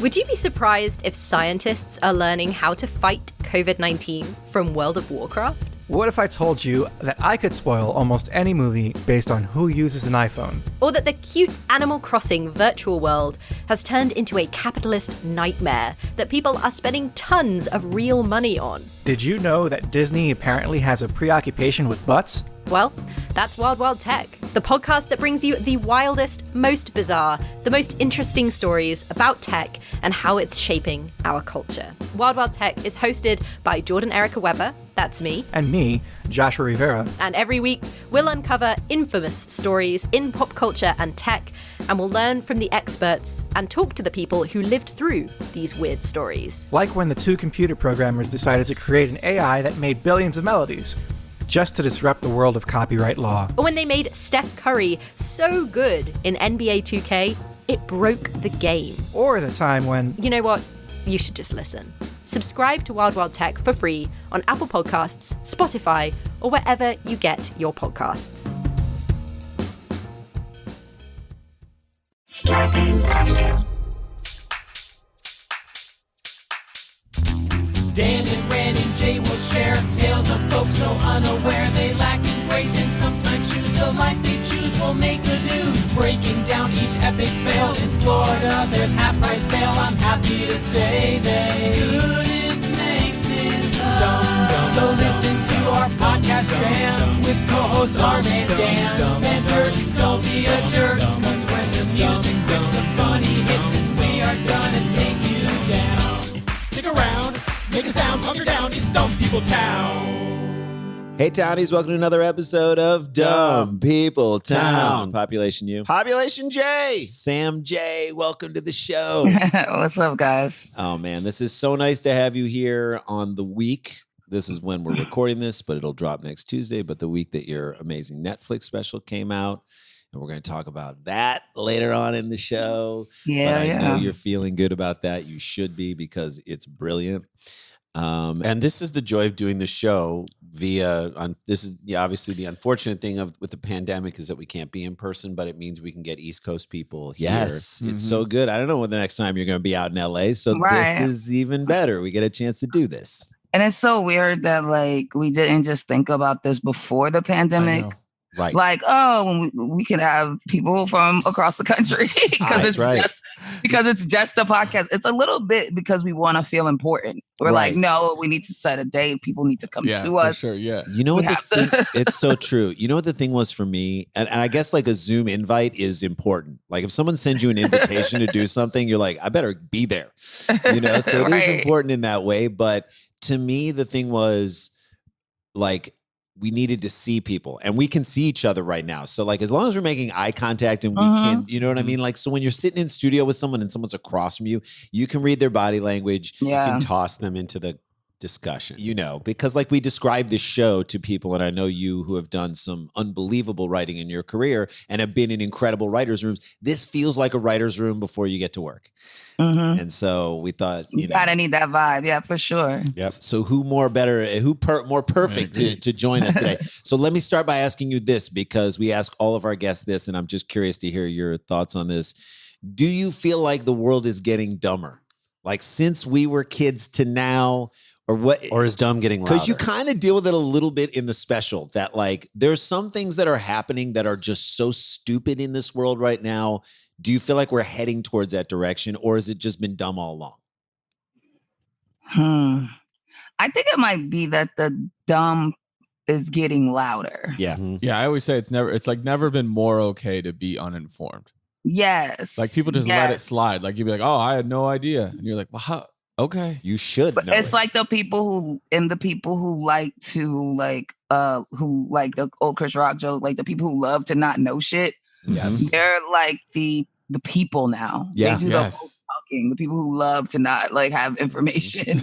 Would you be surprised if scientists are learning how to fight COVID-19 from World of Warcraft? What if I told you that I could spoil almost any movie based on who uses an iPhone? Or that the cute Animal Crossing virtual world has turned into a capitalist nightmare that people are spending tons of real money on? Did you know that Disney apparently has a preoccupation with butts? Well, that's Wild Wild Tech, the podcast that brings you the wildest, most bizarre, the most interesting stories about tech and how it's shaping our culture. Wild Wild Tech is hosted by Jordan Erica Weber, that's me. And me, Joshua Rivera. And every week, we'll uncover infamous stories in pop culture and tech, and we'll learn from the experts and talk to the people who lived through these weird stories. Like when the two computer programmers decided to create an AI that made billions of melodies, just to disrupt the world of copyright law. Or when they made Steph Curry so good in NBA 2K, it broke the game. Or the time when... You know what? You should just listen. Subscribe to Wild Wild Tech for free on Apple Podcasts, Spotify, or wherever you get your podcasts. Scarpins Avenue. Dan and Ren and Jay will share tales of folks so unaware they lack in grace and sometimes choose the life they choose will make the news. Breaking down each epic fail in Florida, there's half-price bail. I'm happy to say they couldn't make this up. So listen to our podcast jam with co-hosts Arm and Dan. Benders, don't be a jerk, cause when the music hits, the funny hits, and we are gonna take you down. Stick around. Make a sound, calm down, it's Dumb People Town. Hey, Townies, welcome to another episode of Dumb People Town. Population U. Population J. Sam J, welcome to the show. What's up, guys? Oh, man, this is so nice to have you here on the week. This is when we're recording this, but it'll drop next Tuesday. But the week that your amazing Netflix special came out. And we're going to talk about that later on in the show. Yeah, but I know you're feeling good about that. You should be because it's brilliant. And this is the joy of doing the show via. This is obviously the unfortunate thing with the pandemic is that we can't be in person, but it means we can get East Coast people here. Yes, it's so good. I don't know when the next time you're going to be out in LA, so Right. this is even better. We get a chance to do this. And it's so weird that like we didn't just think about this before the pandemic. Right. Like, oh, when we can have people from across the country because it's just a podcast. It's a little bit because we want to feel important. We're like, no, we need to set a date. People need to come to us. For sure, yeah. You know what it's so true. You know what the thing was for me? And I guess like a Zoom invite is important. Like if someone sends you an invitation to do something, you're like, I better be there. You know, so it is important in that way. But to me, the thing was like, we needed to see people and we can see each other right now. So like, as long as we're making eye contact and we can, you know what I mean? Like, so when you're sitting in studio with someone and someone's across from you, you can read their body language. Yeah. You can toss them into the discussion, you know, because like we describe this show to people. And I know you who have done some unbelievable writing in your career and have been in incredible writers' rooms. This feels like a writer's room before you get to work. Mm-hmm. And so we thought, you gotta need that vibe. Yeah, for sure. Yep. So who more perfect to join us today? So let me start by asking you this, because we ask all of our guests this, and I'm just curious to hear your thoughts on this. Do you feel like the world is getting dumber? Like since we were kids to now, or what? Or is dumb getting louder? Because you kind of deal with it a little bit in the special that like there's some things that are happening that are just so stupid in this world right now. Do you feel like we're heading towards that direction, or has it just been dumb all along? I think it might be that the dumb is getting louder. Yeah. Yeah, I always say it's never been more okay to be uninformed. Yes. Like people just let it slide. Like you'd be like, oh, I had no idea. And you're like, well, how? Okay. You should But know it's it. like the people who like to like who like the old Chris Rock joke, like the people who love to not know shit. Yes. They're like the people now. Yeah. They do the most talking. The people who love to not like have information,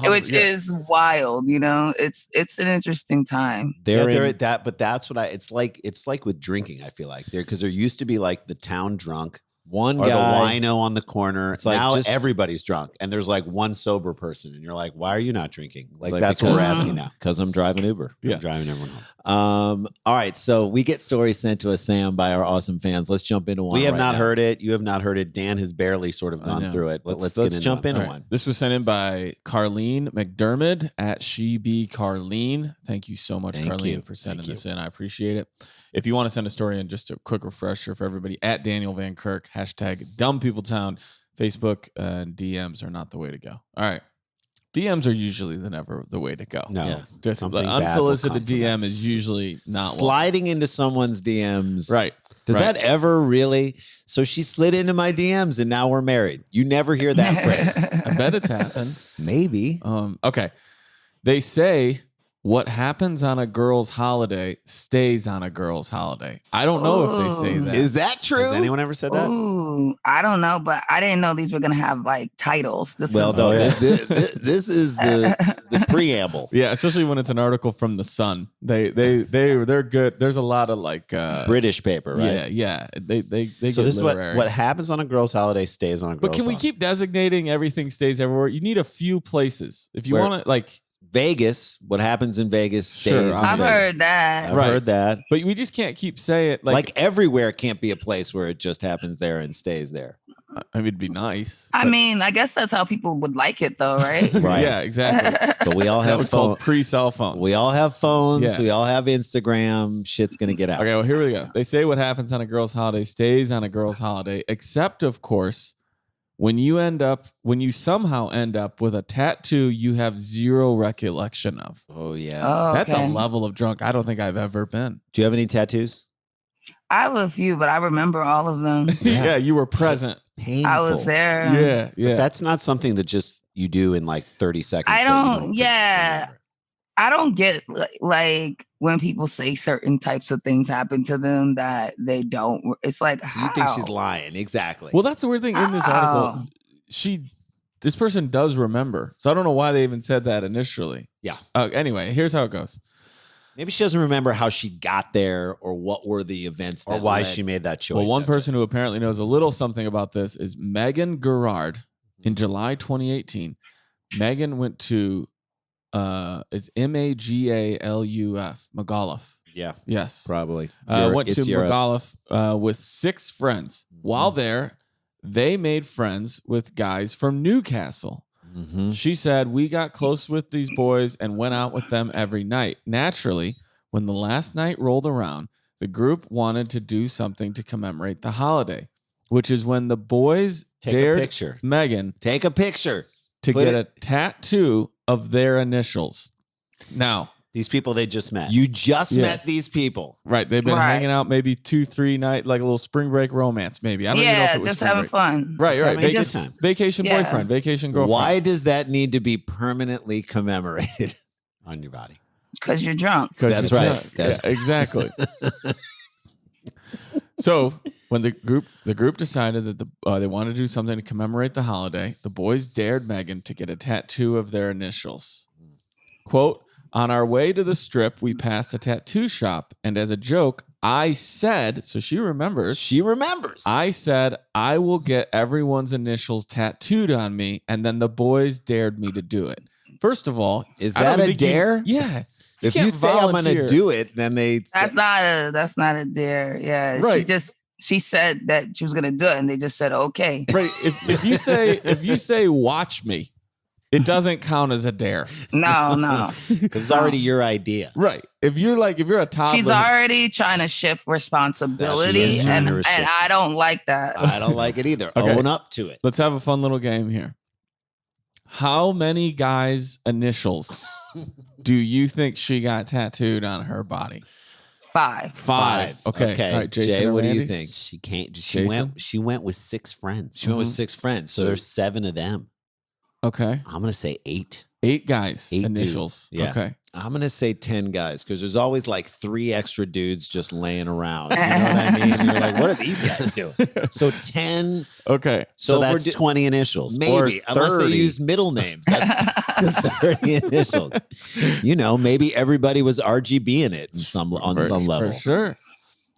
which is wild, you know. It's an interesting time. They're at that, but that's what it's like with drinking, I feel like. Because there used to be like the town drunk, One or guy, the wino on the corner. It's like now just- everybody's drunk, and there's like one sober person, and you're like, "Why are you not drinking?" Like, That's what we're because- asking now. because I'm driving Uber. Yeah. I'm driving everyone home. All right, so we get stories sent to us, Sam, by our awesome fans. Let's jump into one. We have right not now. heard it. You have not heard it. Dan has barely sort of I gone know. through it. But let's jump into All right. one. This was sent in by Carlene McDermott at SheBeCarlene. Thank you so much, Thank Carlene, you. for sending Thank this in. I appreciate it. If you want to send a story in, just a quick refresher for everybody, at Daniel Van Kirk, hashtag DumbPeopleTown. Facebook and DMs are not the way to go. All right. DMs are usually never the way to go. No, Yeah. Just something the bad will unsolicited come from DM that. is usually not one. Sliding into someone's DMs. Right. Does right. that ever really? So she slid into my DMs and now we're married. You never hear that phrase. I bet it's happened. Maybe. Okay. They say what happens on a girl's holiday stays on a girl's holiday. I don't know if they say Ooh. that. Is that true? Has anyone ever said that? Ooh, I don't know, but I didn't know these were gonna have like titles. This Well, is no, yeah. this is the preamble. Yeah, especially when it's an article from the Sun. They're good. There's a lot of like British paper, right? Yeah. They So get this is literary. what happens on a girl's holiday stays on a girl's But can we holiday. keep designating everything stays everywhere? You need a few places. If you Where- want to like Vegas, what happens in Vegas stays. Sure, in I've Vegas. heard that. I've Right. heard that. but we just can't keep saying it Like everywhere can't be a place where it just happens there and stays there. I mean it'd be nice. I but- mean, I guess that's how people would like it, though, right? Right. Yeah, exactly. But we all That have was phones. called pre-cell phones. We all have phones. Yeah. We all have Instagram. Shit's gonna get out. Okay, well, here we go. They say what happens on a girl's holiday stays on a girl's holiday, except, of course, when you somehow end up with a tattoo you have zero recollection of. Oh yeah. Oh, That's a okay. level of drunk I don't think I've ever been. Do you have any tattoos? I have a few, but I remember all of them. Yeah, you were present. Painful. I was there. Yeah. That's not something that just you do in like 30 seconds. I so you don't- yeah. remember. I don't get like when people say certain types of things happen to them that they don't. It's like, So you think she's how? lying? Exactly. Well, that's the weird thing in this article. How? This person does remember. So I don't know why they even said that initially. Yeah. Anyway, here's how it goes. Maybe she doesn't remember how she got there or what were the events Or that why led. she made that choice. Well, one That's person who apparently knows a little something about this is Megan Gerard. In July 2018, Megan went to it's Magaluf. Yeah. Yes. Probably. Went to It's Europe. Magaluf with 6 friends. While there, they made friends with guys from Newcastle. Mhm. She said, we got close with these boys and went out with them every night. Naturally, when the last night rolled around, the group wanted to do something to commemorate the holiday, which is when the boys Take a dared picture. Megan Take a picture. to Put get it- a tattoo of their initials. Now, These people they just met. You just Yes. met these people. right, they've been Right. hanging out maybe 2-3 night, like a little spring break romance, maybe. I don't even know if Yeah, it was just spring having break. fun. Right, Just right. having a good Just- time. Vacation Yeah. boyfriend, vacation girlfriend. Why does that need to be permanently commemorated? on your body. Because you're drunk. 'Cause That's you're right. drunk. That's- Yeah, exactly. So when the group decided that they wanted to do something to commemorate the holiday, the boys dared Megan to get a tattoo of their initials. Quote, on our way to the strip, we passed a tattoo shop, and as a joke, I said, so she remembers, She remembers. I said, I will get everyone's initials tattooed on me, and then the boys dared me to do it. First of all, Is I don't that a think you- dare? Yeah. If you can't say I'm going to volunteer. do it, then they. That's not a dare. Yeah. Right. She said that she was gonna do it and they just said okay. Right. If you say watch me, it doesn't count as a dare. No. It was already your idea. Right. If you're a toddler. She's already trying to shift responsibility She is trying and to shift. I don't like that. I don't like it either. Okay. Own up to it. Let's have a fun little game here. How many guys' initials do you think she got tattooed on her body? 5. 5. Okay. Okay. All right, Jason Jay, or what do you Randy? think? She can't. Jason? She went with 6 friends. She went with 6 friends. So there's 7 of them. Okay. I'm gonna say 8. 8 guys. 8 initials. dudes. Yeah. Okay. I'm going to say 10 guys because there's always like 3 extra dudes just laying around. You know what I mean? And you're like, what are these guys doing? So 10. Okay. So if we're that's 20 initials. Maybe, or unless 30. they use middle names. That's 30 initials. You know, maybe everybody was RGB in it on some level. For sure.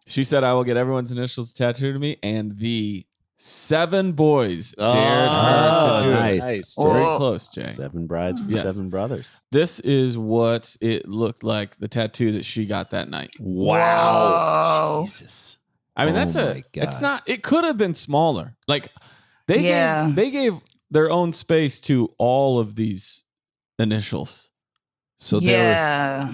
She said, I will get everyone's initials tattooed to me and the 7 boys dared her to do it. Nice. Very close, Jay. 7 brides for 7 brothers. This is what it looked like, the tattoo that she got that night. Wow. Whoa. Jesus. I mean, it's not, it could have been smaller. Like they gave their own space to all of these initials. So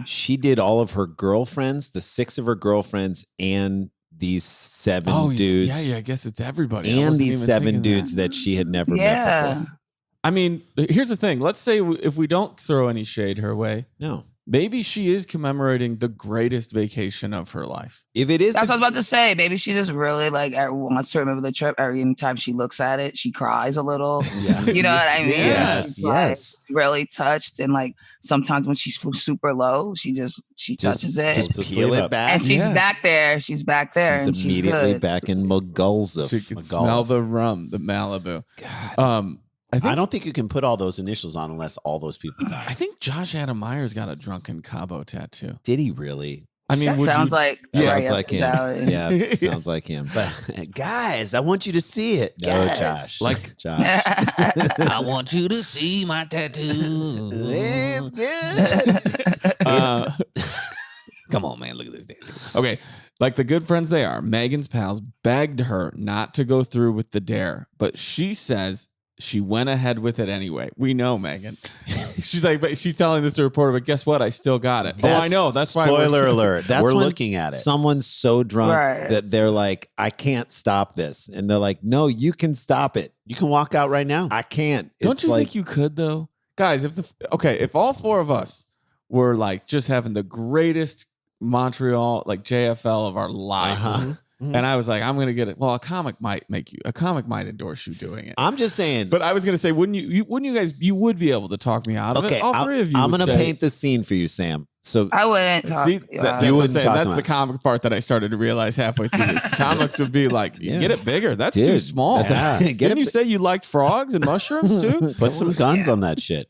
she did all of her girlfriends, the 6 of her girlfriends, and these 7 dudes. Yeah, I guess it's everybody. And these 7 dudes that she had never met before. I mean, here's the thing. Let's say if we don't throw any shade her way. No. Maybe she is commemorating the greatest vacation of her life. If it is, that's what I was about to say. Maybe she just really wants to remember the trip. Every time she looks at it, she cries a little. Yeah. You know what I mean? Yes, she's really touched. And like sometimes when she's super low, she touches it. Just peel it back. And she's back there. She's back there. She's immediately back in Magulza. She can smell the rum, the Malibu. God. I don't think you can put all those initials on unless all those people die. I think Josh Adam Meyer's got a drunken Cabo tattoo. Did he really? I mean, that sounds like him. Yeah, sounds like him. But guys, I want you to see it. No, Josh. Josh. I want you to see my tattoo. It's good. Come on, man. Look at this tattoo. Okay. Like the good friends they are, Megan's pals begged her not to go through with the dare, but she says she went ahead with it anyway. We know Megan. She's like, but she's telling this to a reporter, but guess what? I still got it. I know. That's why. Spoiler alert. We're looking at it. Someone's so drunk that they're like, I can't stop this. And they're like, no, you can stop it. You can walk out right now. I can't. Don't you think you could though? Guys, if all 4 of us were like just having the greatest Montreal, like JFL of our lives. And I was like, I'm going to get it. Well, a comic might endorse you doing it. I'm just saying. But I was going to say, wouldn't you guys, you would be able to talk me out of it. All 3 of you. I'm going to paint the scene for you, Sam. So I wouldn't talk. You wouldn't talk. That's the comic part that I started to realize halfway through this. Comics would be like, get it bigger. That's too small. Didn't you say you liked frogs and mushrooms too? Put some guns on that shit.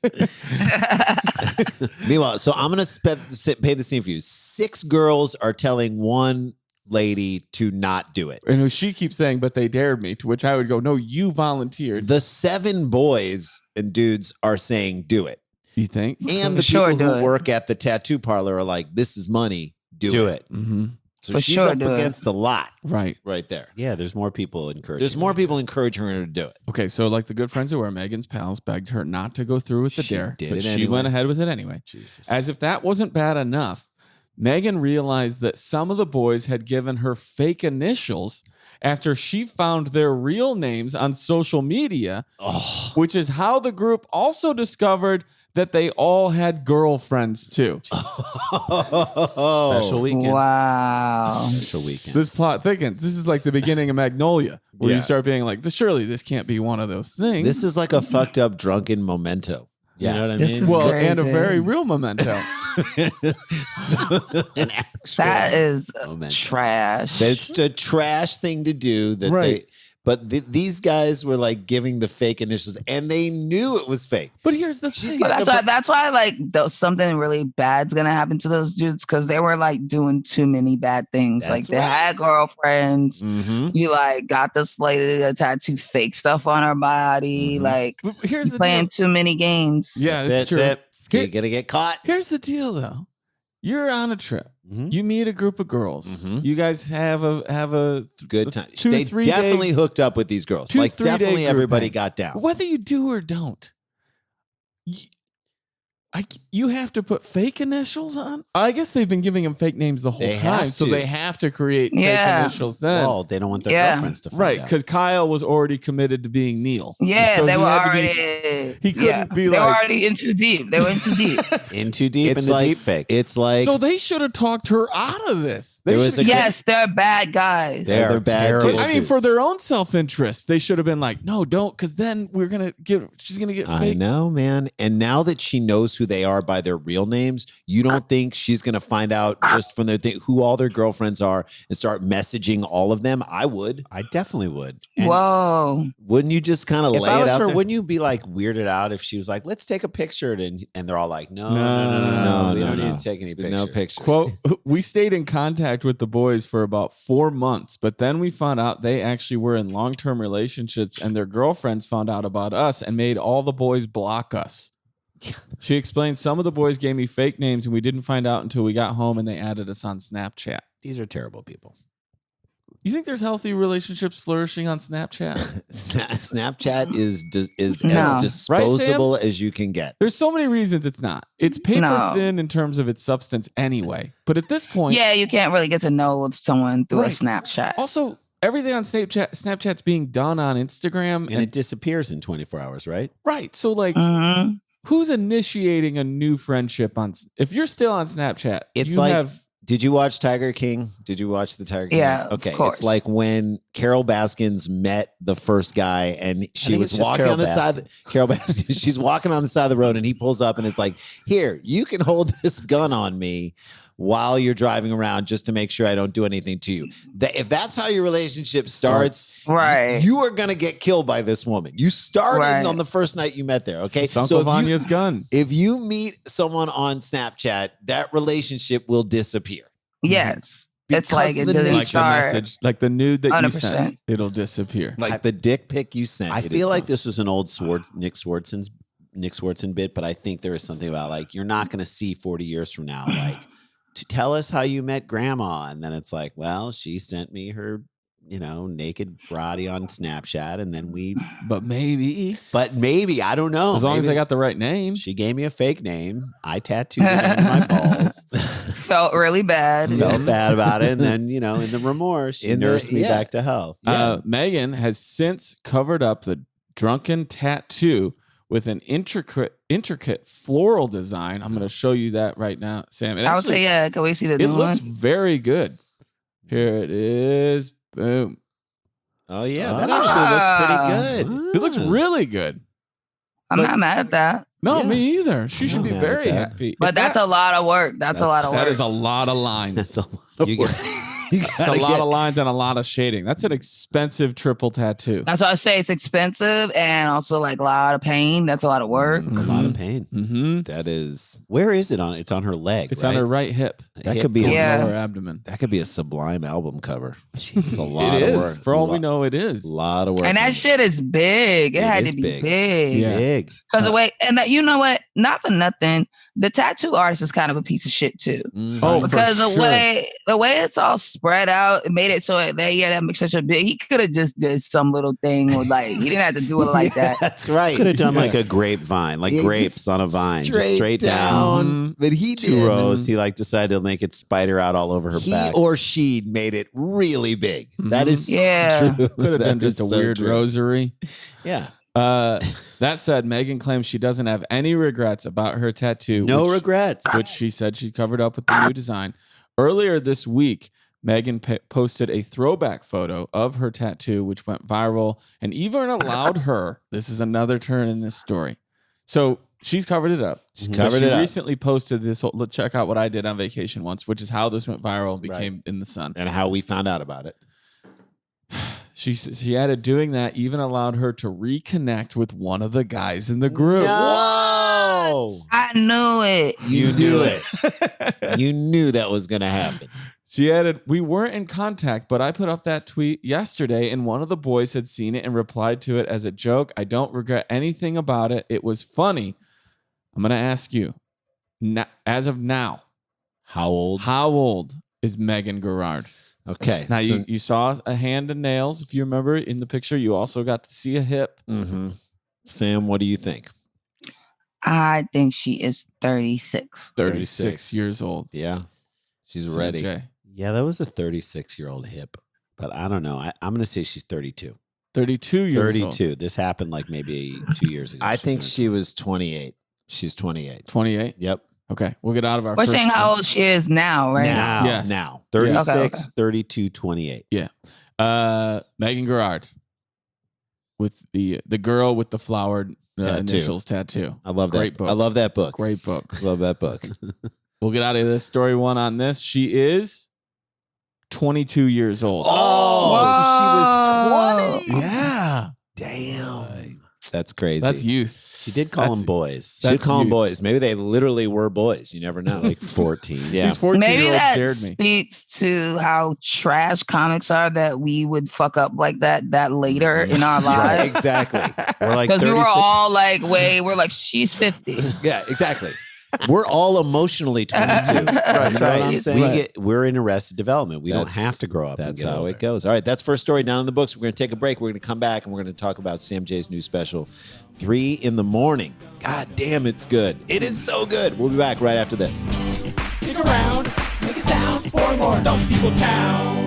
Meanwhile, so I'm going to paint the scene for you. 6 girls are telling one lady to not do it. And she keeps saying, but they dared me, to which I would go, no, you volunteered. The 7 boys and dudes are saying, do it. You think? And the people who work at the tattoo parlor are like, this is money, do it. Mm-hmm. So she's up against a lot. Right there. Yeah, there's more people encouraging encouraging her to do it. Okay, so like the good friends who were Megan's pals begged her not to go through with the dare, but she went ahead with it anyway. Jesus. As if that wasn't bad enough, Megan realized that some of the boys had given her fake initials after she found their real names on social media, which is how the group also discovered that they all had girlfriends too. Special weekend. Wow. Special weekend. This plot thickens. This is like the beginning of Magnolia, where you start being like, surely this can't be one of those things. This is like a fucked up drunken memento. You know what I mean? Well, and a very real memento. That is trash. It's a trash thing to do. But these guys were like giving the fake initials, and they knew it was fake. But here's the thing. That's why like something really bad's gonna happen to those dudes, because they were like doing too many bad things. Like they had girlfriends. Mm-hmm. You like got this lady to tattoo fake stuff on her body. Mm-hmm. Like here's playing too many games. Yeah, that's true. You're gonna get caught. Here's the deal, though. You're on a trip. Mm-hmm. You meet a group of girls. Mm-hmm. You guys have a good time. They definitely hooked up with these girls. Like definitely everybody got down. Whether you do or don't, you have to put fake initials on. I guess they've been giving them fake names the whole time, so they have to create fake initials. Then, well, they don't want their girlfriends to find out. Because Kyle was already committed to being Neil. Yeah, so they were already. He couldn't be like. They were already in too deep. They were in too deep. In too deep. It's like deep fake. It's like so they should have talked her out of this. Yes, they're bad guys. They're bad. I mean, for their own self-interest, they should have been like, no, don't, because then she's gonna get. Fake. I know, man. And now that she knows who who they are by their real names, you don't think she's going to find out just from their who all their girlfriends are and start messaging all of them? I would. I definitely would. And whoa. wouldn't you just kind of lay I it was out her, there? wouldn't you be like weirded out if she was like, let's take a picture? And they're all like, no, we don't need to take any pictures. No pictures. Quote, we stayed in contact with the boys for about 4 months, but then we found out they actually were in long-term relationships and their girlfriends found out about us and made all the boys block us. She explained some of the boys gave me fake names and we didn't find out until we got home and they added us on Snapchat. These are terrible people. You think there's healthy relationships flourishing on Snapchat? Snapchat is No. as disposable Right, Sam? as you can get. There's so many reasons it's not. It's paper No. thin in terms of its substance anyway. But at this point, Yeah, you can't really get to know someone through Right. a Snapchat. also everything on Snapchat's being done on Instagram. And it disappears in 24 hours, right? Right. So like Mhm. who's initiating a new friendship on if you're still on Snapchat, It's you like- have Did you watch Tiger King? Did you watch the Tiger King? Yeah, of Okay. course. It's like when Carol Baskins met the first guy and she think was it's just walking Carol on the side. Carol Baskins, she's walking on the side of the road and he pulls up and is like, here, you can hold this gun on me while you're driving around just to make sure I don't do anything to you. If that's how your relationship starts, Right. you are going to get killed by this woman. You started Right. on the first night you met there. Okay. it's Uncle if you- Vanya's gun. if you meet someone on Snapchat, that relationship will disappear. Yes. It's Because like of it the didn't nature- Like the start. message, like the nude that you 100%. sent, it'll disappear. Like the dick pic you sent. I it is feel like gone. this was an old Nick Swartzen bit, but I think there is something about like you're not going to see 40 years from now, like to tell us how you met grandma, and then it's like, well, she sent me her, naked body on Snapchat, and then But maybe but maybe I don't know. as long as Maybe I got the right name. she gave me a fake name, I tattooed it on my balls. Felt really bad. Felt bad about it, and then in the remorse, she In the- nursed me yeah. back to health. Megan has since covered up the drunken tattoo with an intricate floral design. I'm going to show you that right now, Sam. I would say, yeah, can we see the it new looks one? very good. Here it is. Boom. Oh yeah, that actually looks pretty good. It looks really good. I'm not mad at that. No, Yeah. me either. She should not be mad at very that. happy. But If that's a lot of work. That's a lot of work. that is a lot of lines. That's a lot of You work. It's a lot of lines and a lot of shading. That's an expensive triple tattoo. That's why I say it's expensive and also like a lot of pain. That's a lot of work. It's a lot of pain. Mm-hmm. That is Where is it on? It's on her leg. It's right? on her right hip. that could be Yeah. Lower abdomen. that could be a sublime album cover. It's a lot It of is. work. For all we know, it is. A lot of work. And that shit is big. It had is to be big. big. Yeah. Big. Because the way, and you know what? Not for nothing. The tattoo artist is kind of a piece of shit too. Mhm. Oh, for Because the sure. way it's all spread out, it made it so that makes such a big. He could have just did some little thing with like he didn't have to do it like that. That's right. Could have done Yeah. like a grapevine, like Yeah, grapes just on a vine, just straight down. down. But he Two did. rows. He like decided to make it spider out all over her He back. or she made it really big. That is so Yeah. true. Could have done That just a is so weird true. rosary. yeah. That said, Megan claims she doesn't have any regrets about her tattoo. No which- regrets. which she said she covered up with the new design. Earlier this week, Megan posted a throwback photo of her tattoo, which went viral and even allowed her. This is another turn in this story. So she's covered it up. She But covered she it up. recently posted this. Let's check out what I did on vacation once, which is how this went viral and became in the sun. And how we found out about it. She added doing that even allowed her to reconnect with one of the guys in the group. No. I knew it. You knew it. You knew that was going to happen. She added, we weren't in contact, but I put up that tweet yesterday and one of the boys had seen it and replied to it as a joke. I don't regret anything about it. It was funny. I'm going to ask you, as of now, How old? how old is Megan Gerard? Okay. Now, so- you saw a hand and nails, if you remember in the picture. You also got to see a hip. Mhm. Sam, what do you think? I think she is 36. 36 years old. Yeah. She's CJ. ready. Yeah, that was a 36-year-old hip, but I don't know. I'm going to say she's 32. 32 years old. 32. This happened like maybe 2 years ago. I think she was 28. She's 28. 28. Yep. Okay, we'll get out of our We're first saying how old she is now, right? Now. Yes. Now. 36, Okay. 32, 28. Megan Gerard with the girl with the flowered initials tattoo. I love that. Great book. I love that book. Great book. Love that book. We'll get out of this. Story one on this. She is 22 years old. Oh, so she was 20. Yeah. Damn. That's crazy. That's youth. She did call them boys. She did that's call them youth. boys. Maybe they literally were boys. You never know. Like 14. Yeah. These 14 Maybe year olds that scared me. speaks to how trash comics are, that we would fuck up like that later in our Right, lives. exactly. We're like Because we 36. were all like, we're like, she's 50. Yeah, exactly. We're all emotionally 22. Right, You know what I'm right. saying? We're in Arrested Development. We don't have to grow up. That's how it goes. All right, that's first story down in the books. We're going to take a break. We're going to come back and we're going to talk about Sam J's new special, 3 in the Morning. God damn, it's good. It is so good. We'll be back right after this. Stick around, make a sound for more Dumb People Town.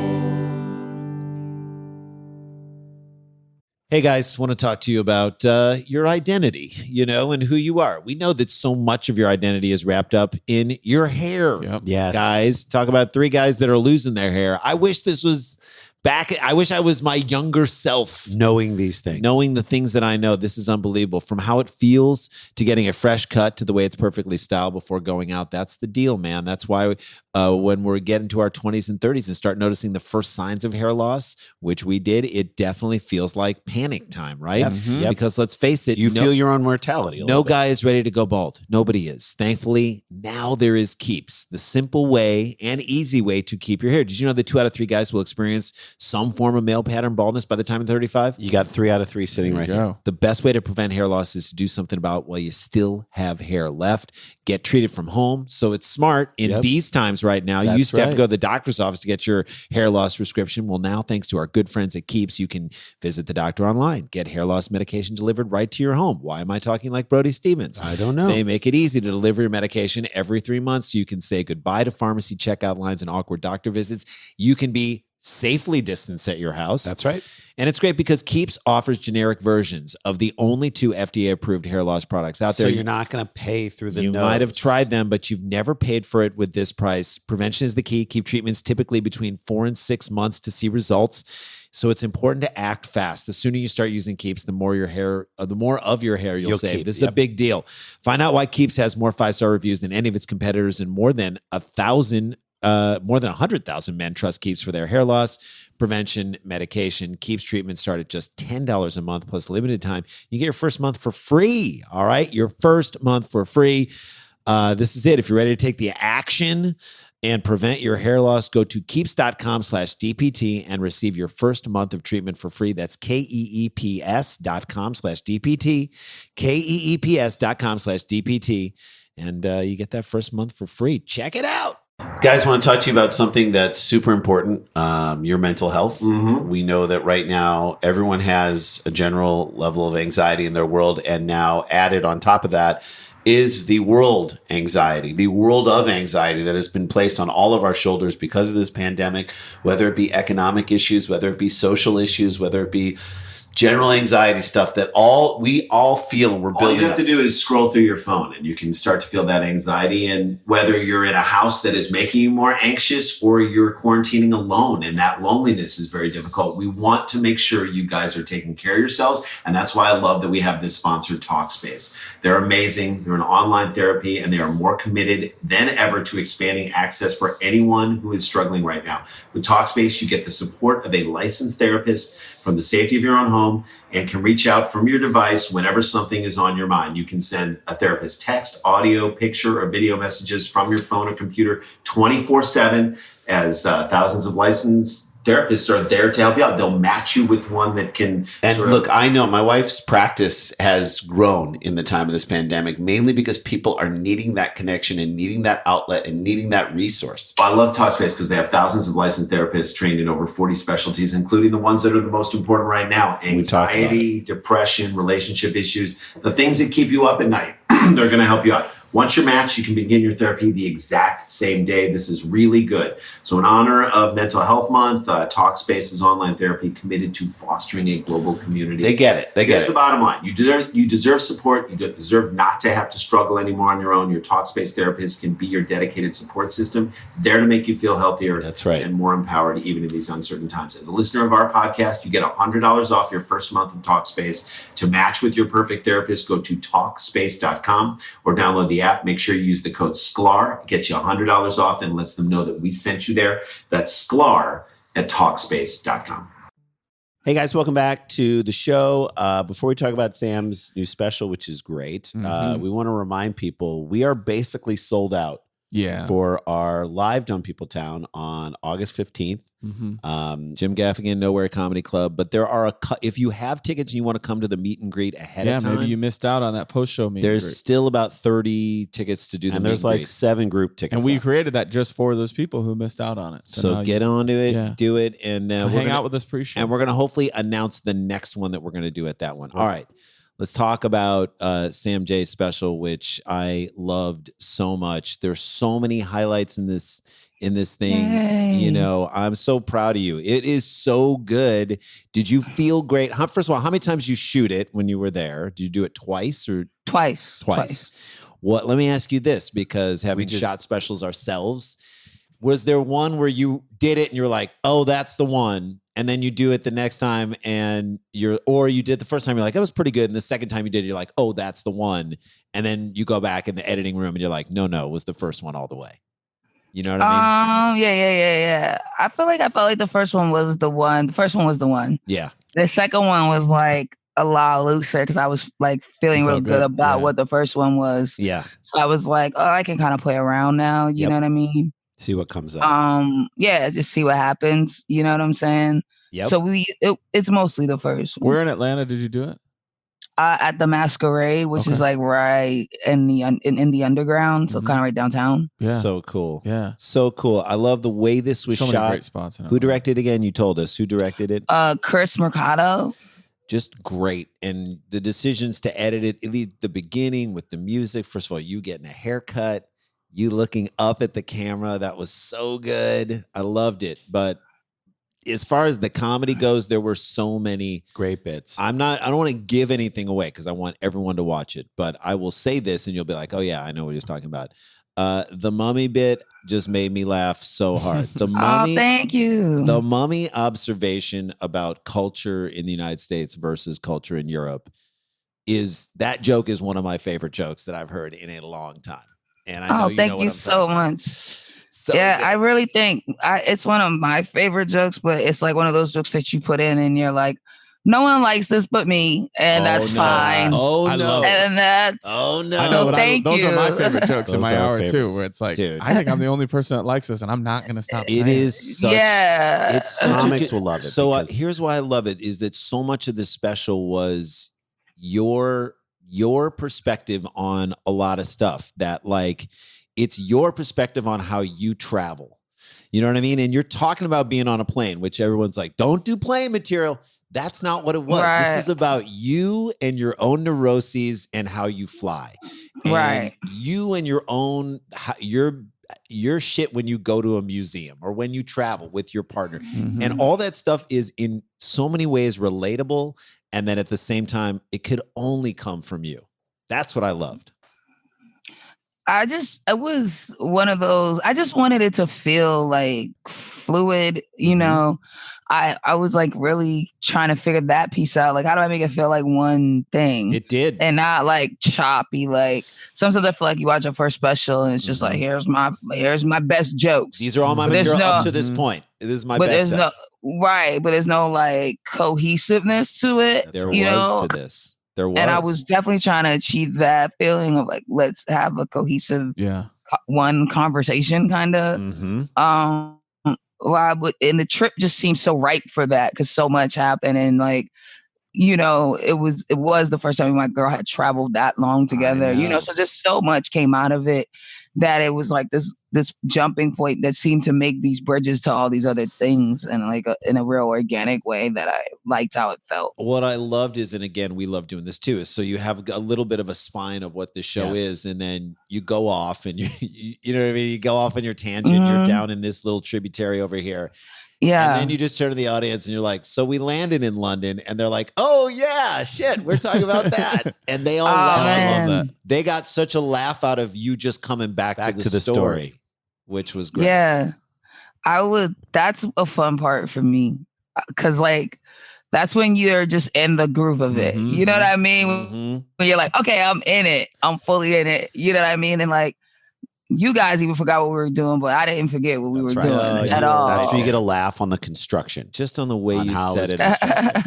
Hey guys, want to talk to you about your identity, and who you are. We know that so much of your identity is wrapped up in your hair. Yep. Yes. Guys, talk about 3 guys that are losing their hair. I wish this was back. I wish I was my younger self. Knowing these things. Knowing the things that I know. This is unbelievable. From how it feels to getting a fresh cut to the way it's perfectly styled before going out. That's the deal, man. That's why when we're getting to our 20s and 30s and start noticing the first signs of hair loss, which we did, it definitely feels like panic time, right? Yep. Yep. Because let's face it. You feel your own mortality. No guy is ready to go bald. Nobody is. Thankfully, now there is Keeps, the simple way and easy way to keep your hair. Did you know that 2 out of 3 guys will experience some form of male pattern baldness by the time they're 35? You got 3 out of 3 sitting right here. The best way to prevent hair loss is to do something about while you still have hair left. Get treated from home. So it's smart in these times right now. You used to have to go to the doctor's office to get your hair loss prescription. Well, now, thanks to our good friends at Keeps, you can visit the doctor online, get hair loss medication delivered right to your home. Why am I talking like Brody Stevens? I don't know. They make it easy to deliver your medication every 3 months. So you can say goodbye to pharmacy checkout lines and awkward doctor visits. You can be safely distanced at your house. That's right. And it's great because Keeps offers generic versions of the only 2 FDA-approved hair loss products out there. So you're not going to pay through the You nose. might have tried them, but you've never paid for it with this price. Prevention is the key. Keep treatments typically between 4 and 6 months to see results. So it's important to act fast. The sooner you start using Keeps, the more of your hair you'll save. Keep. This is a big deal. Find out why Keeps has more 5-star reviews than any of its competitors, and more than 100,000 men trust Keeps for their hair loss prevention medication. Keeps treatment start at just $10 a month plus limited time. You get your first month for free. All right, your first month for free. This is it. If you're ready to take the action and prevent your hair loss, go to keeps.com/DPT and receive your first month of treatment for free. That's KEEPS.com/DPT, KEEPS.com/DPT. And you get that first month for free. Check it out. Guys, want to talk to you about something that's super important, your mental health. We know that right now everyone has a general level of anxiety in their world, and now added on top of that is the world anxiety, the world of anxiety that has been placed on all of our shoulders because of this pandemic, whether it be economic issues, whether it be social issues, whether it be general anxiety stuff that we all feel, and we're building. All you have to do is scroll through your phone and you can start to feel that anxiety. And whether you're in a house that is making you more anxious or you're quarantining alone and that loneliness is very difficult, we want to make sure you guys are taking care of yourselves. And that's why I love that we have this sponsor, Talkspace. They're amazing. They're an online therapy and they are more committed than ever to expanding access for anyone who is struggling right now. With Talkspace, you get the support of a licensed therapist from the safety of your own home and can reach out from your device whenever something is on your mind. You can send a therapist text, audio, picture, or video messages from your phone or computer 24/7 as thousands of licensed therapists are there to help you out. They'll match you with one that can. And look, I know my wife's practice has grown in the time of this pandemic, mainly because people are needing that connection and needing that outlet and needing that resource. I love Talkspace because they have thousands of licensed therapists trained in over 40 specialties, including the ones that are the most important right now: anxiety, depression, relationship issues, the things that keep you up at night. They're going to help you out. Once you're matched, you can begin your therapy the exact same day. This is really good. So in honor of Mental Health Month, Talkspace is online therapy committed to fostering a global community. They get it. Here's the bottom line. You deserve support. You deserve not to have to struggle anymore on your own. Your Talkspace therapist can be your dedicated support system, there to make you feel healthier. That's right. And more empowered even in these uncertain times. As a listener of our podcast, you get $100 off your first month of Talkspace. To match with your perfect therapist, go to Talkspace.com or download the app. Make sure you use the code SCLAR. It gets you $100 off and lets them know that we sent you there. That's SCLAR at Talkspace.com. Hey guys, welcome back to the show. Before we talk about Sam's new special, which is great, we want to remind people we are basically sold out for our live Dumb People Town on August 15th. Jim Gaffigan, Nowhere Comedy Club. But there are if you have tickets and you want to come to the meet and greet ahead of time. Maybe you missed out on that post-show meet There's still about 30 tickets to do the meet and there's like 7 group tickets. And we created that just for those people who missed out on it. So get onto it, do it, and we're hang out with us pre-show. And we're going to hopefully announce the next one that we're going to do at that one. All right. Let's talk about Sam J's special, which I loved so much. There's so many highlights in this thing. Yay. You know, I'm so proud of you. It is so good. Did you feel great? First of all, how many times did you shoot it when you were there? Did you do it twice or Twice. What? Let me ask you this, because having shot specials ourselves, was there one where you did it and you're like, oh, that's the one? And then you do it the next time and or you did the first time, you're like, that was pretty good. And the second time you did it, you're like, oh, that's the one. And then you go back in the editing room and you're like, no, it was the first one all the way. You know what I mean? Yeah. I felt like the first one was the one. The first one was the one. Yeah. The second one was like a lot looser because I was like feeling real good about what the first one was. Yeah. So I was like, oh, I can kind of play around now. You know what I mean? See what comes up. Just see what happens. You know what I'm saying? Yep. So it's mostly the first one. Where in Atlanta did you do it? At the Masquerade, which is like right in the underground, so kind of right downtown. Yeah. So cool. Yeah. So cool. I love the way this was shot. Many great spots. Who directed it again? You told us. Who directed it? Chris Mercado. Just great. And the decisions to edit it, at least the beginning with the music. First of all, you getting a haircut, you looking up at the camera. That was so good. I loved it. But as far as the comedy goes, there were so many great bits. I don't want to give anything away because I want everyone to watch it. But I will say this and you'll be like, oh yeah, I know what he's talking about. The mummy bit just made me laugh so hard. The mummy, oh, thank you. The mummy observation about culture in the United States versus culture in Europe that joke is one of my favorite jokes that I've heard in a long time. And I know thank you so much. So yeah, good. I really think it's one of my favorite jokes, but it's like one of those jokes that you put in and you're like, no one likes this but me, and that's fine. Oh no! And that's So thank you. Those are my favorite jokes in my hour too, where it's like, dude, I think I'm the only person that likes this, and I'm not gonna stop. It is such, it's comics will love it. So here's why I love it: is that so much of this special was your perspective on a lot of stuff. That like, it's your perspective on how you travel. You know what I mean? And you're talking about being on a plane, which everyone's like, don't do plane material. That's not what it was. Right. This is about you and your own neuroses and how you fly. And right. You and your own, your shit when you go to a museum or when you travel with your partner. Mm-hmm. And all that stuff is in so many ways relatable. And then at the same time, it could only come from you. That's what I loved. It was one of those, I just wanted it to feel like fluid, you know. I was like really trying to figure that piece out. Like, how do I make it feel like one thing? It did. And not like choppy. Like sometimes I feel like you watch a first special and it's just like, here's my best jokes. These are all my material up to this point. This is my best stuff. But there's no like cohesiveness to it. There was to this. There was. And I was definitely trying to achieve that feeling of like, let's have a cohesive one conversation kind of. Mm-hmm. And the trip just seemed so right for that because so much happened, and like, you know, it was the first time my girl had traveled that long together, you know, so just so much came out of it that it was like this this jumping point that seemed to make these bridges to all these other things, and like in a real organic way that I liked how it felt. What I loved is, and again, we love doing this too, is so you have a little bit of a spine of what the show is, and then you go off and you know what I mean? You go off on your tangent, you're down in this little tributary over here. Yeah. And then you just turn to the audience and you're like, so we landed in London, and they're like, oh yeah, shit, we're talking about that. And they all laughed. I love that. They got such a laugh out of you just coming back to the story, which was great. Yeah. That's a fun part for me. Cause like, that's when you're just in the groove of it. You know what I mean? When you're like, okay, I'm in it. I'm fully in it. You know what I mean? And like, you guys even forgot what we were doing, but I didn't forget what we were doing at all. That's where you get a laugh on the construction, just on the way you said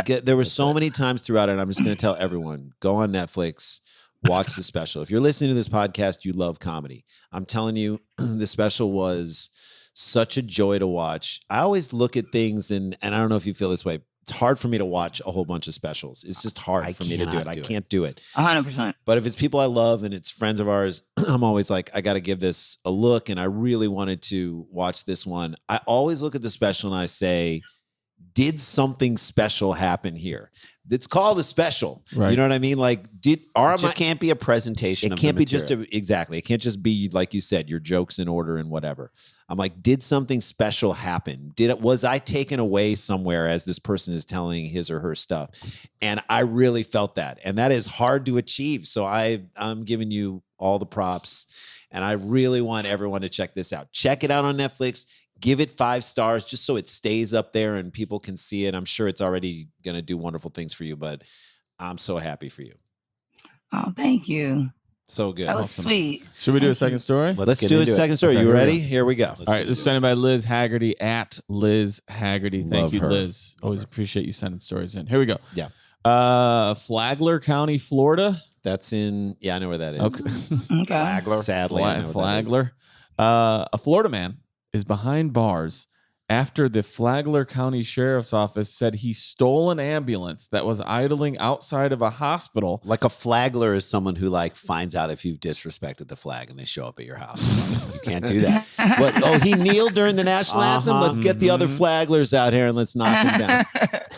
it. There were so many times throughout it. I'm just going to tell everyone, go on Netflix, watch the special. If you're listening to this podcast, you love comedy. I'm telling you, the special was such a joy to watch. I always look at things, and I don't know if you feel this way. It's hard for me to watch a whole bunch of specials. It's just hard for me to do it. I can't do it. 100%. But if it's people I love and it's friends of ours, I'm always like, I got to give this a look. And I really wanted to watch this one. I always look at the special and I say, did something special happen here? It's called a special. Right. You know what I mean? Like, can't be a presentation. It can't be just exactly. It can't just be, like you said, your jokes in order and whatever. I'm like, did something special happen? Was I taken away somewhere as this person is telling his or her stuff? And I really felt that. And that is hard to achieve. So I'm giving you all the props. And I really want everyone to check this out. Check it out on Netflix. Give it 5 stars just so it stays up there and people can see it. I'm sure it's already going to do wonderful things for you, but I'm so happy for you. Oh, thank you. So good. That was sweet. Should we do a second story? Let's do a second story. Okay, you ready? Here we go. All right. This is sent in by Liz Haggerty at Liz Haggerty. Thank you, Liz. Always appreciate you sending stories in. Here we go. Yeah. Flagler County, Florida. That's in, I know where that is. Okay. Flagler. Sadly, I know where Flagler. A Florida man is behind bars after the Flagler County Sheriff's Office said he stole an ambulance that was idling outside of a hospital. Like a flagler is someone who like finds out if you've disrespected the flag and they show up at your house. You can't do that. What? Oh, he kneeled during the national anthem? Let's get the other flaglers out here and let's knock him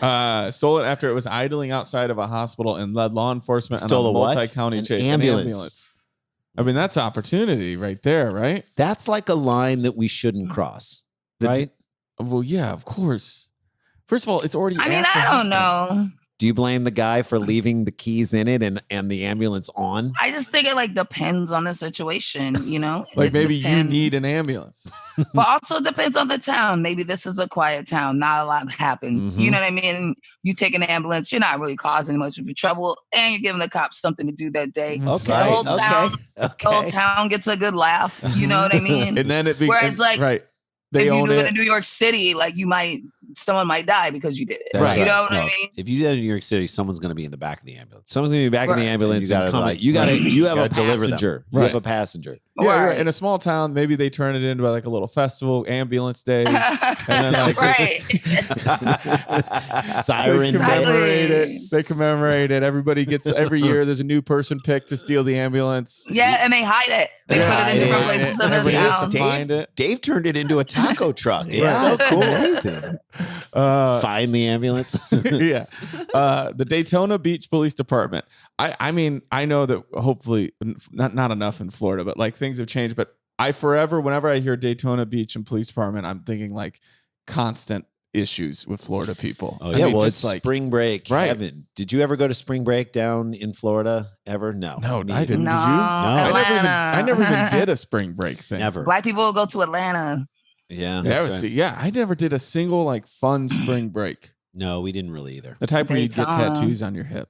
down. Stole it after it was idling outside of a hospital and led law enforcement on Stole a a what? multi-county chase. Ambulance. I mean, that's opportunity right there, right? That's like a line that we shouldn't cross, right? Well, yeah, of course. First of all, it's already. I mean, I don't know. Do you blame the guy for leaving the keys in it and the ambulance on? I just think it like depends on the situation, you know? Like maybe you need an ambulance. But also depends on the town. Maybe this is a quiet town. Not a lot happens. You know what I mean? You take an ambulance, you're not really causing much of a trouble, and you're giving the cops something to do that day. Okay. The whole town gets a good laugh. You know what I mean? And then whereas like right. If you do it in New York City, like someone might die because you did it. Right. You know what I mean? If you did it in New York City, someone's going to be in the back of the ambulance. Someone's going to be back in the ambulance. You have a passenger. You have a passenger. Yeah, right. In a small town, maybe they turn it into like a little festival, ambulance days, and then like siren. They commemorate it. Everybody gets every year. There's a new person picked to steal the ambulance. Yeah, and they hide it. They put it in different places in the town. Dave turned it into a taco truck. It's so cool. Amazing. Find the ambulance. Yeah. The Daytona Beach Police Department. I mean, I know that hopefully not enough in Florida, but like things have changed. But whenever I hear Daytona Beach and Police Department, I'm thinking like constant issues with Florida people. Oh yeah, it's like spring break. Right. Heaven. Did you ever go to spring break down in Florida ever? No, I didn't. No, did you? No, I never even did a spring break thing. Never. Black people will go to Atlanta. Yeah, I never did a single like fun spring break. No, we didn't really either. The type where you get tattoos on your hip.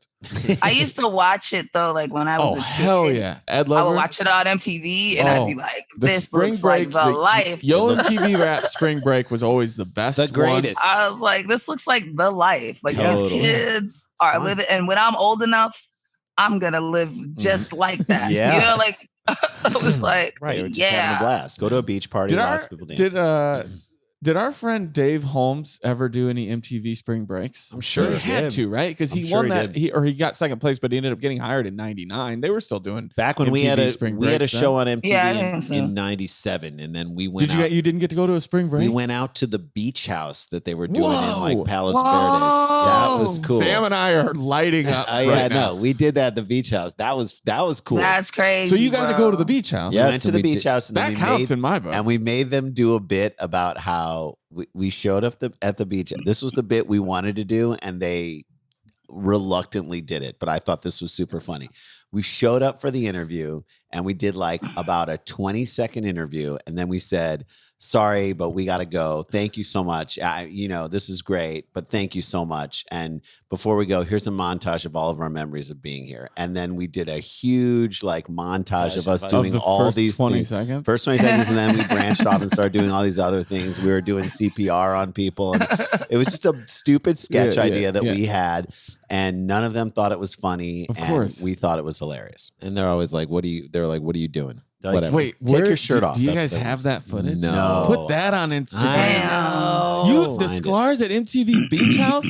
I used to watch it though, like when I was a kid. Hell yeah. Ed Lover. I would watch it on MTV and I'd be like, this looks like the life. Yo MTV Rap Spring Break was always the best. The greatest. I was like, this looks like the life. Like these kids are living, and when I'm old enough, I'm gonna live just like that. Yeah. You know, like I was like, right, just having a blast. Go to a beach party, lots of people dance. Did our friend Dave Holmes ever do any MTV Spring Breaks? I'm sure he had to, right? Because he won that. He got second place, but he ended up getting hired in '99. They were still doing back when MTV we had a Spring we had a Breaks show then. on MTV in '97, and then we went. You didn't get to go to a spring break? We went out to the beach house that they were doing in like Palos Whoa. Verdes. That was cool. Sam and I are lighting up. Right now. No, we did that at the beach house. That was cool. That's crazy. So you got to go to the beach house. We went to the beach house, and that then counts in my book. And we made them do a bit about how we showed up at the beach. This was the bit we wanted to do, and they reluctantly did it. But I thought this was super funny. We showed up for the interview, and we did like about a 20-second interview, and then we said, sorry, but we got to go. Thank you so much. This is great, but thank you so much. And before we go, here's a montage of all of our memories of being here. And then we did a huge like montage of us doing all these 20 things. seconds. First 20 seconds, and then we branched off and started doing all these other things. We were doing CPR on people. And it was just a stupid sketch idea that we had. And none of them thought it was funny. Of course. We thought it was hilarious. And they're always like, what are you doing? Like, wait, take your shirt off. Do you guys have that footage? No. Put that on Instagram. I know. You, the Sklar's at MTV Beach House?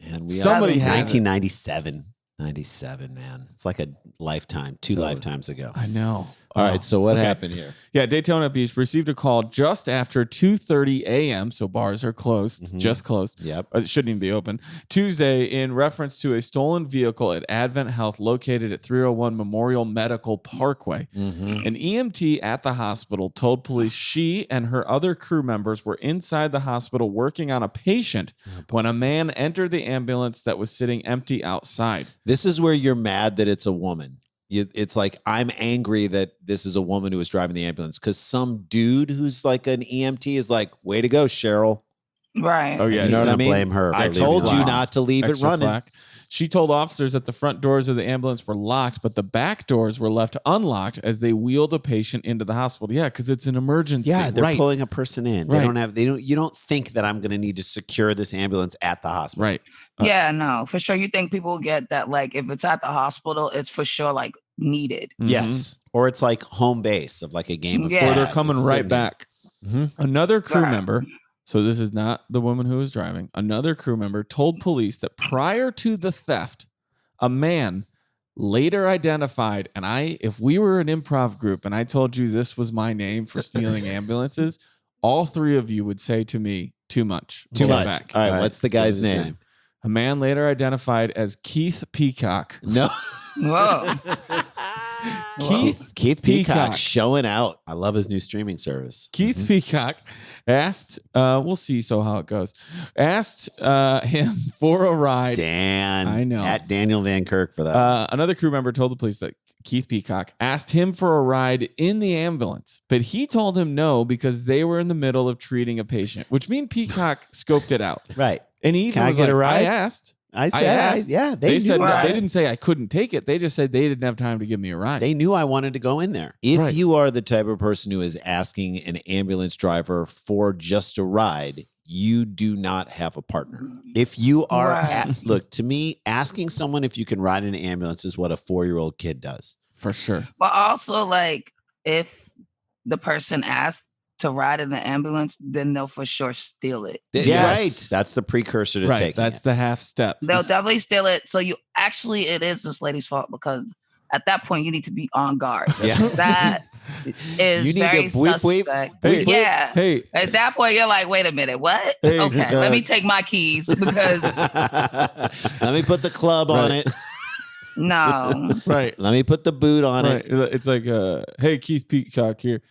And Somebody had 1997. 97, man. It's like a lifetime, two lifetimes ago. I know. All right, so what happened here? Yeah, Daytona Beach received a call just after 2:30 a.m., so bars are closed, just closed. Yep. It shouldn't even be open. Tuesday, in reference to a stolen vehicle at Advent Health located at 301 Memorial Medical Parkway. An EMT at the hospital told police she and her other crew members were inside the hospital working on a patient when a man entered the ambulance that was sitting empty outside. This is where you're mad that it's a woman. It's like, I'm angry that this is a woman who was driving the ambulance because some dude who's like an EMT is like, way to go, Cheryl. Right. Oh, yeah. You know what I mean? Blame her. I told you not to leave it running. Flack. She told officers that the front doors of the ambulance were locked, but the back doors were left unlocked as they wheeled a patient into the hospital. Yeah, because it's an emergency. Yeah, they're pulling a person in. Right. You don't think that I'm going to need to secure this ambulance at the hospital. Right. Yeah, no, for sure. You think people get that, like, if it's at the hospital, it's for sure, like, needed. Yes. Or it's like home base of like a game of Yeah. Or tag. they're coming It's right so back. neat. Another crew Right. member, so this is not the woman who was driving, another crew member told police that prior to the theft, a man later identified, and if we were an improv group and I told you this was my name for stealing ambulances, all three of you would say to me, too much. Too Pull it much. back. All right, what's the guy's What is his name? A man later identified as Keith Peacock. No. Whoa. Keith Peacock Peacock. showing out. I love his new streaming service. Keith Peacock asked, we'll see how it goes, asked him for a ride. Dan. I know. At Daniel Van Kirk for that. Another crew member told the police that Keith Peacock asked him for a ride in the ambulance, but he told him no because they were in the middle of treating a patient, which means Peacock scoped it out. Right. And he Can I was get a like, ride? I asked. I said, They said right. they didn't say I couldn't take it. They just said they didn't have time to give me a ride. They knew I wanted to go in there. If Right. you are the type of person who is asking an ambulance driver for just a ride, you do not have a partner. If you are, Right. look, to me, asking someone if you can ride in an ambulance is what a 4-year-old kid does. For sure. But also, like, if the person asked to ride in the ambulance, then they'll for sure steal it. That's Yes. right. That's the precursor to Right. taking That's it. the half step. They'll definitely steal it. So it is this lady's fault because at that point you need to be on guard. Yeah. That is You need very to bleep, bleep, suspect. bleep, bleep. Yeah. Hey, At that point, you're like, wait a minute, what? Hey, Okay, let me take my keys because Let me put the club on Right. it. no. right. Let me put the boot on Right. it. It's like, hey, Keith Peacock here.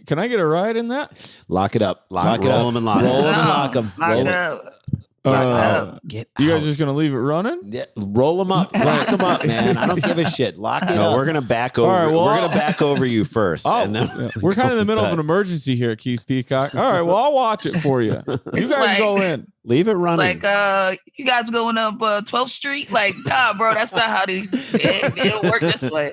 Can I get a ride in that? Lock it up. Lock it roll up. 'em and lock 'em. Roll 'em and No, lock 'em. lock Roll it 'em. up. Get You guys out. just gonna leave it running? Yeah, roll them up, lock them up, man. I don't give a shit. Lock it No, up. we're gonna back over. All right, well, we're gonna back over you first, Oh, and then yeah. We're kind of in the middle of an emergency here, Keith Peacock. All right, well, I'll watch it for you. You It's guys like- go in. leave it It's running. like, you guys going up 12th Street? Like, nah, bro, that's not how it don't work this way.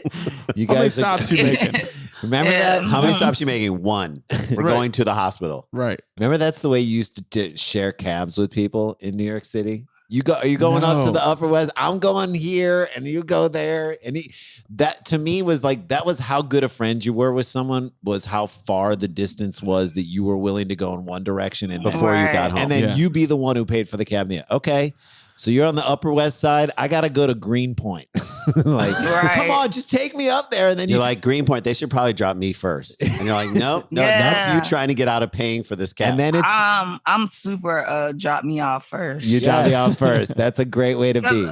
You How many guys stops you making? remember Yeah. that? how many stops you making? One. We're Right. going to the hospital. Right. Remember that's the way you used to share cabs with people in New York City. Are you going up to the Upper West? I'm going here, and you go there. And that to me was like, that was how good a friend you were with someone, was how far the distance was that you were willing to go in one direction and before you got home. And then you be the one who paid for the cab. Okay. So you're on the Upper West Side. I got to go to Greenpoint. Come on, just take me up there. And then you're like, Greenpoint, they should probably drop me first. And you're like, no, that's you trying to get out of paying for this cab. And then it's I'm super drop me off first. You drop me off first. That's a great way to be.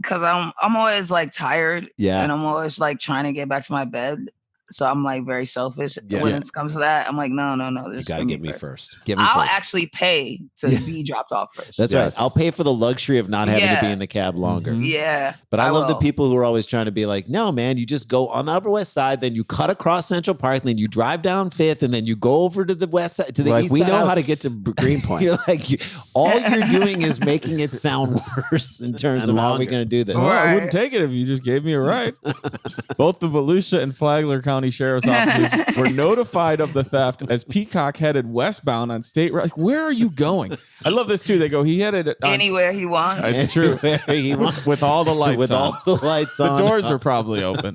Because I'm always like tired. Yeah. And I'm always like trying to get back to my bed. So I'm like very selfish when it comes to that. I'm like, no. You got to get me first. I'll actually pay to be dropped off first. That's right. I'll pay for the luxury of not having to be in the cab longer. Yeah. But I love the people who are always trying to be like, no, man, you just go on the Upper West Side, then you cut across Central Park, then you drive down 5th, and then you go over to the west side, to the east side. We know how to get to Greenpoint. You're like, all you're doing is making it sound worse in terms of how we're going to do this. Well, I wouldn't take it if you just gave me a ride. Both the Volusia and Flagler County Sheriff's Offices were notified of the theft as Peacock headed westbound on State Road. Like, where are you going? I love this too. They go, he headed anywhere he wants. That's true. He wants. With all the lights on. All the lights on. The doors are probably open.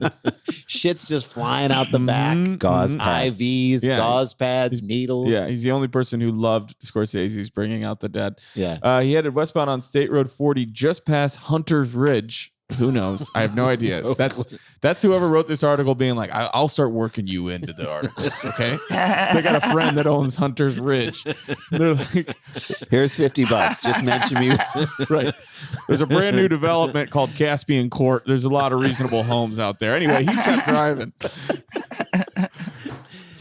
Shit's just flying out the back. Gauze pads. IVs, gauze pads, needles. Yeah, he's the only person who loved Scorsese's Bringing Out the Dead. Yeah. He headed westbound on State Road 40 just past Hunter's Ridge. Who knows? I have no idea. That's whoever wrote this article being like, I'll start working you into the articles, okay? They got a friend that owns Hunter's Ridge. They're like, here's $50. Just mention me. Right. There's a brand new development called Caspian Court. There's a lot of reasonable homes out there. Anyway, he kept driving.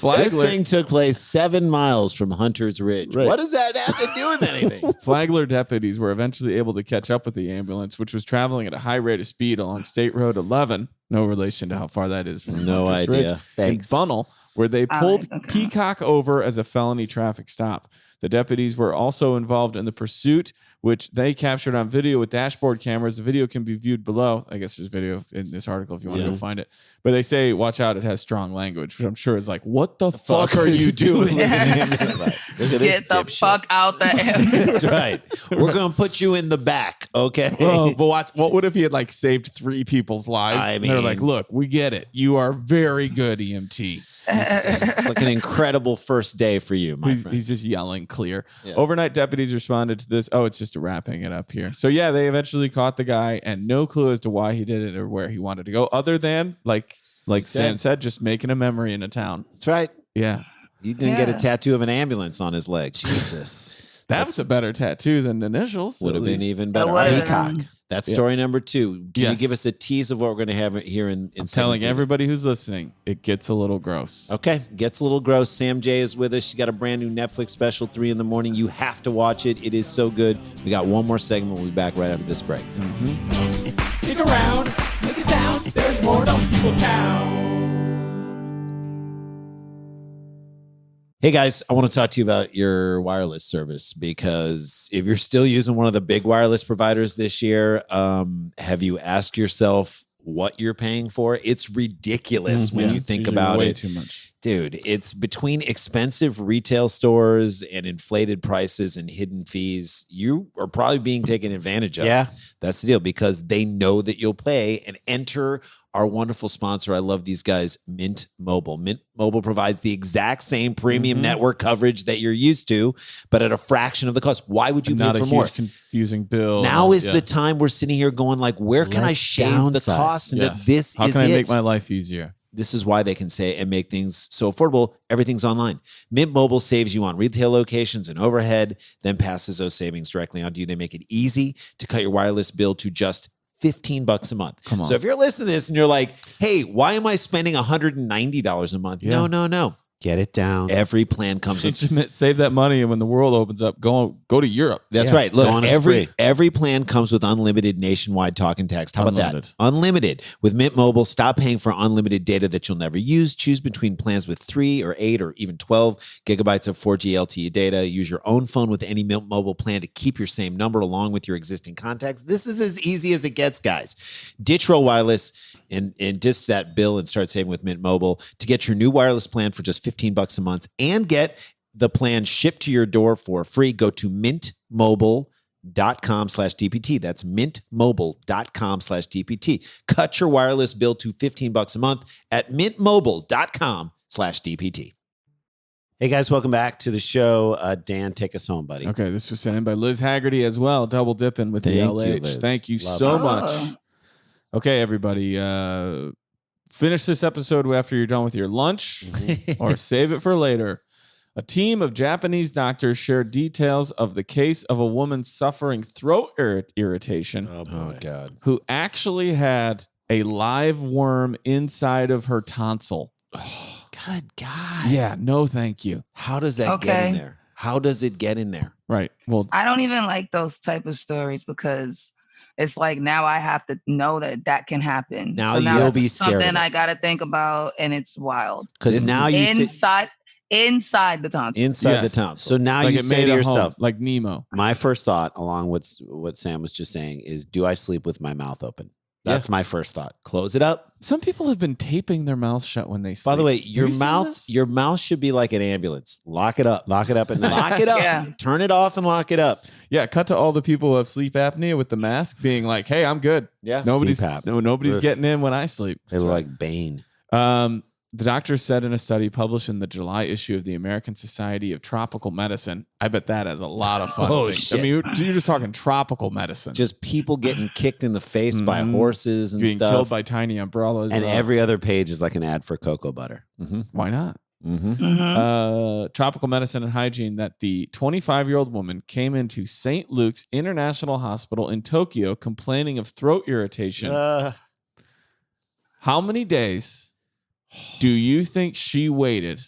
This thing took place 7 miles from Hunter's Ridge. Right. What does that have to do with anything? Flagler deputies were eventually able to catch up with the ambulance, which was traveling at a high rate of speed along State Road 11. No relation to how far that is from No Hunter's idea. Ridge, Thanks. in Bunnell, where they pulled Peacock over as a felony traffic stop. The deputies were also involved in the pursuit, which they captured on video with dashboard cameras. The video can be viewed below. I guess there's video in this article if you want to go find it. But they say, watch out, it has strong language, which I'm sure is like, what the fuck are you doing? Get the fuck out the ambulance. That's right. We're going to put you in the back, okay? Well, but watch, what if he had like saved 3 people's lives? I mean, they're like, look, we get it. You are very good, EMT. It's like an incredible first day for you, my friend. He's just yelling clear. Yeah. Overnight deputies responded to this. Oh, it's just wrapping it up here. So yeah, they eventually caught the guy, and no clue as to why he did it or where he wanted to go, other than like Sam said, just making a memory in a town. That's right. Yeah. He didn't get a tattoo of an ambulance on his leg. Jesus. That's a better tattoo than the initials. Would have been even better. Peacock. That's story number 2. Can you give us a tease of what we're going to have here in telling everybody who's listening, it gets a little gross. Okay. Gets a little gross. Sam J is with us. She's got a brand new Netflix special, 3 in the morning. You have to watch it. It is so good. We got one more segment. We'll be back right after this break. Stick around. Make a sound. There's more to People Town. Hey guys, I want to talk to you about your wireless service, because if you're still using one of the big wireless providers this year, have you asked yourself what you're paying for? It's ridiculous when you think about way it. Too much. Dude, it's between expensive retail stores and inflated prices and hidden fees. You are probably being taken advantage of. Yeah. That's the deal, because they know that you'll pay. And enter our wonderful sponsor. I love these guys, Mint Mobile. Mint Mobile provides the exact same premium network coverage that you're used to, but at a fraction of the cost. Why would you pay for more? Not a huge confusing bill. Now is the time we're sitting here going like, where can I shave the cost? And this How is can I it. make my life easier? This is why they can say and make things so affordable. Everything's online. Mint Mobile saves you on retail locations and overhead, then passes those savings directly on to you. They make it easy to cut your wireless bill to just $15 a month. Come on. So if you're listening to this and you're like, hey, why am I spending $190 a month? Yeah. No. Get it down. Every plan comes with Save that money, and when the world opens up, go to Europe. That's right. Look, every plan comes with unlimited nationwide talk and text. How about that? Unlimited. With Mint Mobile, stop paying for unlimited data that you'll never use. Choose between plans with 3 or 8 or even 12 gigabytes of 4G LTE data. Use your own phone with any Mint Mobile plan to keep your same number along with your existing contacts. This is as easy as it gets, guys. Ditch Roll Wireless and ditch that bill and start saving with Mint Mobile. To get your new wireless plan for just $15 a month and get the plan shipped to your door for free, go to mintmobile.com mintmobile.com/DPT. That's mintmobile.com/DPT. Cut your wireless bill to $15 a month at mintmobile.com/DPT. Hey guys, welcome back to the show. Dan, take us home, buddy. Okay, this was sent in by Liz Haggerty as well, double dipping with the Thank you, LH. Liz. Thank you Love so it. much. Okay, everybody, finish this episode after you're done with your lunch or save it for later. A team of Japanese doctors shared details of the case of a woman suffering throat irritation. Oh, boy. God. Who actually had a live worm inside of her tonsil. Oh, good God. Yeah, no thank you. How does that get in there? How does it get in there? Right. Well, I don't even like those type of stories because it's like now I have to know that can happen. Now so you'll that's be scared of something it. I got to think about, and it's wild. Because now you inside the tonsil. inside the tonsil. So now like you it say made to a yourself, home, like Nemo. my first thought, along with what Sam was just saying, is do I sleep with my mouth open? That's my first thought. Close it up. Some people have been taping their mouth shut when they sleep. By the way, Have you seen this? your mouth should be like an ambulance. Lock it up. Lock it up at night. Lock it up. Yeah. Turn it off and lock it up. Yeah, cut to all the people who have sleep apnea with the mask being like, "Hey, I'm good. Yeah. Nobody's CPAP. getting in when I sleep." They look like Bane. The doctor said in a study published in the July issue of the American Society of Tropical Medicine. I bet that has a lot of fun. Oh, things. shit. I mean, you're just talking tropical medicine. Just people getting kicked in the face by horses and being stuff. killed by tiny umbrellas. And every other page is like an ad for cocoa butter. Why not? Mm-hmm. Tropical medicine and hygiene that the 25-year-old woman came into St. Luke's International Hospital in Tokyo complaining of throat irritation. How many days do you think she waited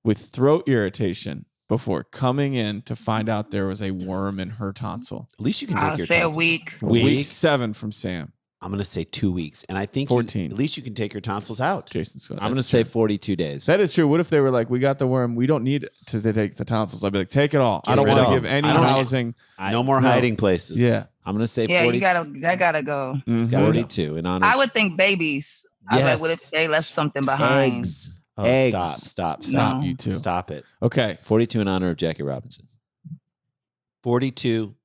with throat irritation before coming in to find out there was a worm in her tonsil? At least you can take I'll your say tonsils. a week. Week 7 from Sam. I'm going to say 2 weeks. And I think 14. at least you can take your tonsils out. Jason Scott. I'm going to That's say true. 42 days. That is true. What if they were like, we got the worm. We don't need to take the tonsils. I'd be like, take it all. I Get don't rid want to of give them. any I don't- housing. No more hiding places. Yeah. I'm going to say Yeah, 40, that gotta go. Mhm. 42 in honor I of would think babies. I Yes. bet what if they left something behind? eggs. Oh, Eggs. stop. Stop, No. you two. Stop it. Okay. 42 in honor of Jackie Robinson. 42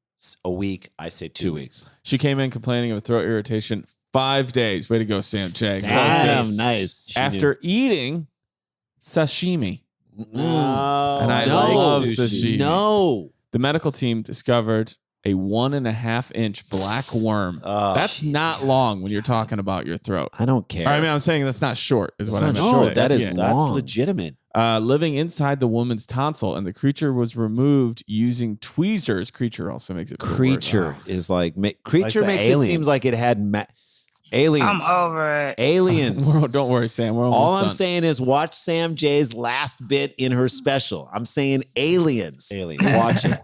a week. I say 2 weeks. She came in complaining of throat irritation 5 days. Way to go, Sam J. Sam, nice. She After eating sashimi. No. And I no. love sushi. No. The medical team discovered a 1.5-inch black worm. Oh, That's not long when you're talking about your throat. I don't care. Or, I mean, I'm saying that's not short, is what I meant. not to short. say. That is Yeah. that's long. legitimate. Living inside the woman's tonsil, and the creature was removed using tweezers. Creature also makes it feel worse. Creature is like creature Like makes the it alien. seems like it had aliens. I'm over it. Aliens. Don't worry, Sam. We're almost All I'm done. saying is watch Sam J's last bit in her special. I'm saying aliens. Aliens. Watch it.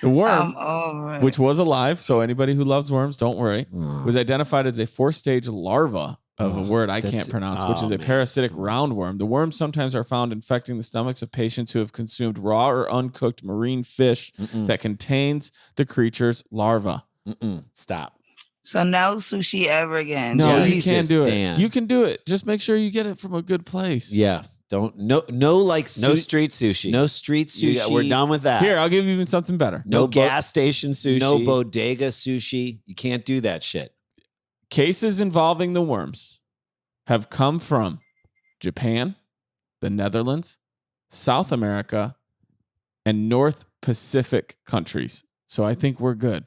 The worm, I'm over it. which was alive, so anybody who loves worms, don't worry, was identified as a 4-stage larva of a word I can't pronounce, which is a parasitic roundworm. The worms sometimes are found infecting the stomachs of patients who have consumed raw or uncooked marine fish that contains the creature's larva. Stop. So no sushi ever again. No, you Jesus, can't do it. Dan. You can do it. Just make sure you get it from a good place. Yeah. Don't no like No street sushi. no street sushi. We're done with that. Here, I'll give you even something better. No No gas station sushi. No bodega sushi. You can't do that shit. Cases involving the worms have come from Japan, the Netherlands, South America, and North Pacific countries. So I think we're good.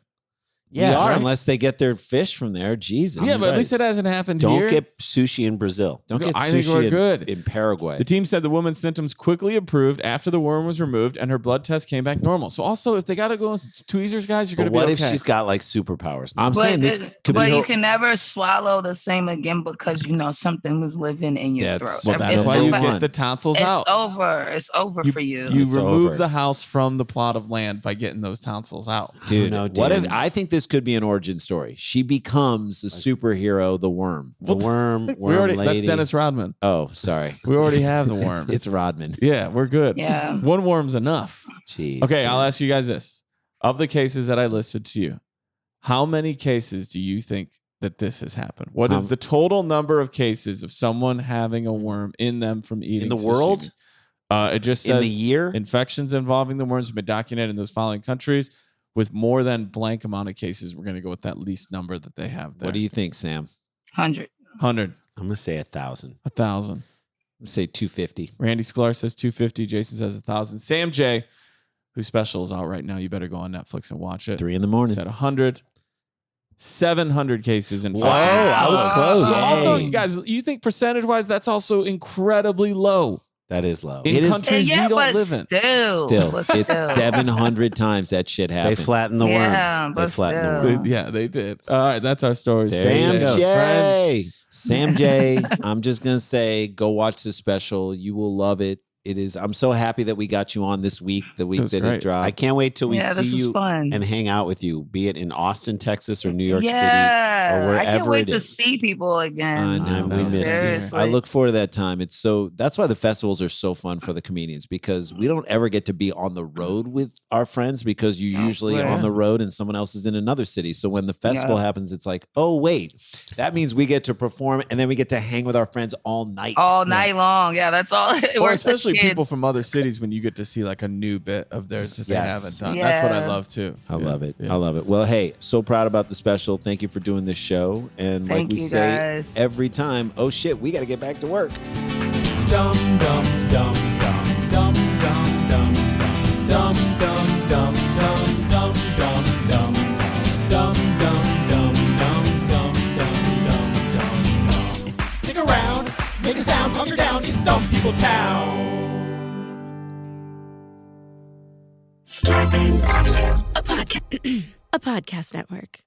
Yes, Right? unless they get their fish from there. Jesus. Yeah, but at least Christ. it hasn't happened Don't here. get sushi in Brazil. Don't get I think sushi we're good. in Paraguay. The team said the woman's symptoms quickly improved after the worm was removed and her blood test came back normal. So also, if they got to go with tweezers, guys, you're going But to be what okay. if she's got like superpowers? I'm saying this could but be. you can never swallow the same again because you know something was living in your That's- throat. Well, It's that's why you number get one. the tonsils It's out. over. It's over for you. You It's remove over. the house from the plot of land by getting those tonsils out. Dude, know, what if Dan. I think this could be an origin story? She becomes a superhero, the worm. The worm We already, lady. that's Dennis Rodman. Oh, sorry. We already have the worm. It's Rodman. Yeah, we're good. Yeah. One worm's enough. Jeez. Okay, dude. I'll ask you guys this. Of the cases that I listed to you, how many cases do you think that this has happened? What is the total number of cases of someone having a worm in them from eating the sashimi? world? It just says In the year? infections involving the worms have been documented in those following countries: with more than blank amount of cases, we're going to go with that least number that they have there. What do you think, Sam? 100. 100. I'm gonna say 1,000. 1,000. Let's say 250. Randy Sklar says 250. Jason says 1,000. Sam J, whose special is out right now, you better go on Netflix and watch it. 3 a.m. Said 100. 700 cases in 5 Whoa, I was close. So also, Hey. you guys, you think percentage-wise, that's also incredibly low That is low. in It is countries we don't but live in. still. it's 700 times that shit happened. They flattened the worm. Yeah, They but flattened the still. worm. Yeah, they did. All right, that's our story. There Sam you go. J. Friends. Sam J, I'm just gonna say, go watch the special. You will love it. It is. I'm so happy that we got you on this week, the week was that great. it dropped. I can't wait till we Yeah, this see is you fun. and hang out with you, be it in Austin, Texas, or New York City, or Yeah, wherever I can't wait it to is. see people again. I know, we miss you. Seriously. I look forward to that time. It's so that's why the festivals are so fun for the comedians, because we don't ever get to be on the road with our friends, because you're usually yeah. on the road and someone else is in another city. So when the festival happens, it's like, oh wait, that means we get to perform and then we get to hang with our friends all night. all night long. Yeah, that's all. Or We're such especially people kids. from other cities when you get to see like a new bit of theirs that they Yes. haven't done. That's what I Yeah. love too. I Yeah, love it. yeah. I love it. Well, hey, so proud about the special. Thank you for doing this show. And like Thank we you, say guys. every time, oh shit, we got to get back to work. Dum dum dum dum dum dum dum dum dum dum dum dum dum dum dum dum dum dum dum dum. Stick around, make a sound, hunker down. It's Dumb People Town. Scarpins Avenue, a podcast network.